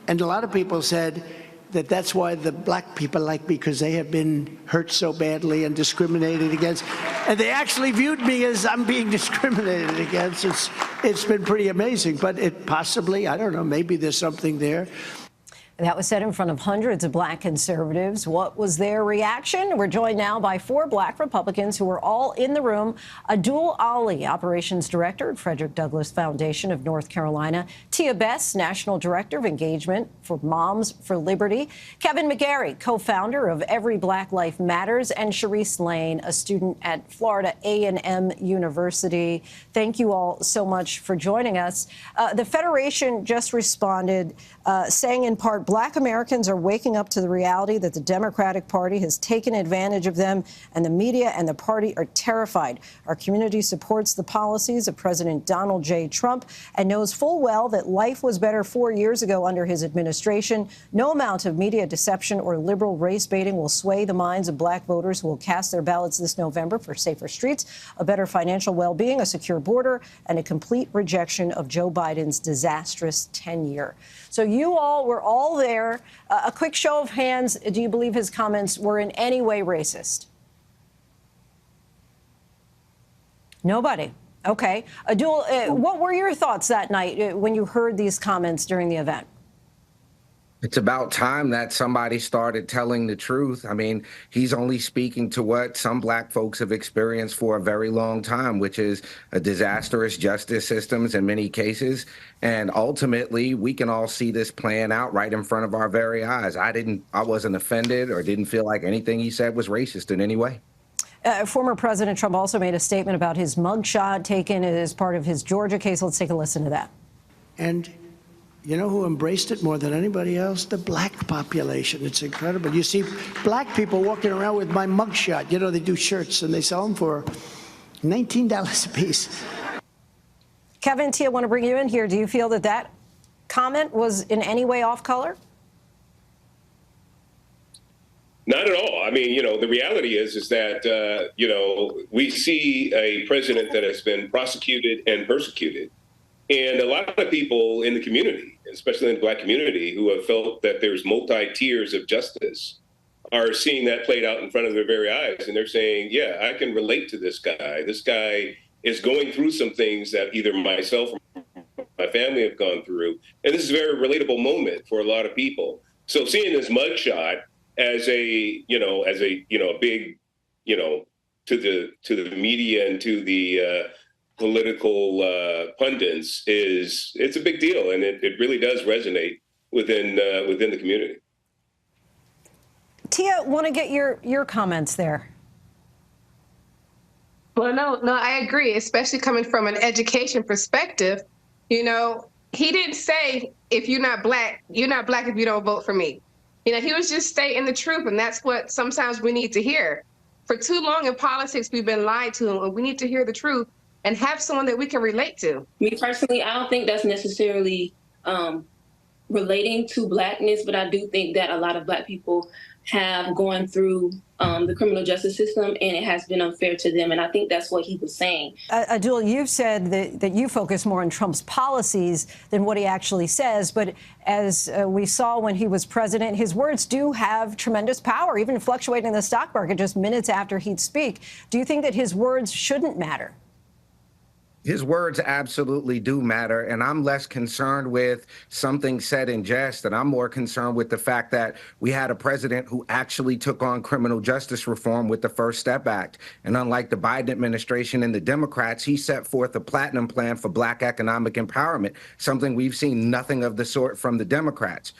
And a lot of people said that that's why the black people like me, because they have been hurt so badly and discriminated against. And they actually viewed me as I'm being discriminated against. It's been pretty amazing, but it possibly, I don't know, maybe there's something there. That was said in front of hundreds of black conservatives. What was their reaction? We're joined now by 4 black Republicans who were all in the room. Abdul Ali, Operations Director at Frederick Douglass Foundation of North Carolina. Tia Bess, National Director of Engagement for Moms for Liberty. Kevin McGarry, co-founder of Every Black Life Matters. And Sharice Lane, a student at Florida A&M University. Thank you all so much for joining us. The Federation just responded saying in part, Black Americans are waking up to the reality that the Democratic Party has taken advantage of them, and the media and the party are terrified. Our community supports the policies of President Donald J. Trump and knows full well that life was better 4 years ago under his administration. No amount of media deception or liberal race baiting will sway the minds of black voters who will cast their ballots this November for safer streets, a better financial well-being, a secure border, and a complete rejection of Joe Biden's disastrous tenure. So you all were all there. A quick show of hands. Do you believe his comments were in any way racist? Nobody. Okay. Abdul, what were your thoughts that night when you heard these comments during the event? It's about time that somebody started telling the truth. I mean, he's only speaking to what some black folks have experienced for a very long time, which is a disastrous justice systems in many cases. And ultimately, we can all see this playing out right in front of our very eyes. I wasn't offended or didn't feel like anything he said was racist in any way. Former President Trump also made a statement about his mugshot taken as part of his Georgia case. Let's take a listen to that. And you know who embraced it more than anybody else? The black population. It's incredible. You see black people walking around with my mugshot. You know, they do shirts and they sell them for $19 a piece. Kevin, Tia, I want to bring you in here. Do you feel that that comment was in any way off color? Not at all. I mean, you know, the reality is that, you know, we see a president that has been prosecuted and persecuted. And a lot of people in the community, especially in the black community, who have felt that there's multi-tiers of justice, are seeing that played out in front of their very eyes. And they're saying, yeah, I can relate to this guy. This guy is going through some things that either myself or my family have gone through. And this is a very relatable moment for a lot of people. So seeing this mugshot as a big, you know, to the media and to the political pundits it's a big deal, and it really does resonate within the community. Tia, want to get your comments there. Well, no, I agree, especially coming from an education perspective. You know, he didn't say, if you're not black if you don't vote for me. You know, he was just stating the truth, and that's what sometimes we need to hear. For too long in politics, we've been lied to, and we need to hear the truth and have someone that we can relate to. Me personally, I don't think that's necessarily relating to blackness, but I do think that a lot of black people have gone through the criminal justice system, and it has been unfair to them. And I think that's what he was saying. Abdul, you've said that you focus more on Trump's policies than what he actually says. But as we saw when he was president, his words do have tremendous power, even fluctuating the stock market just minutes after he'd speak. Do you think that his words shouldn't matter? His words absolutely do matter, and I'm less concerned with something said in jest, and I'm more concerned with the fact that we had a president who actually took on criminal justice reform with the First Step Act. And unlike the Biden administration and the Democrats, he set forth a platinum plan for black economic empowerment, something we've seen nothing of the sort from the Democrats.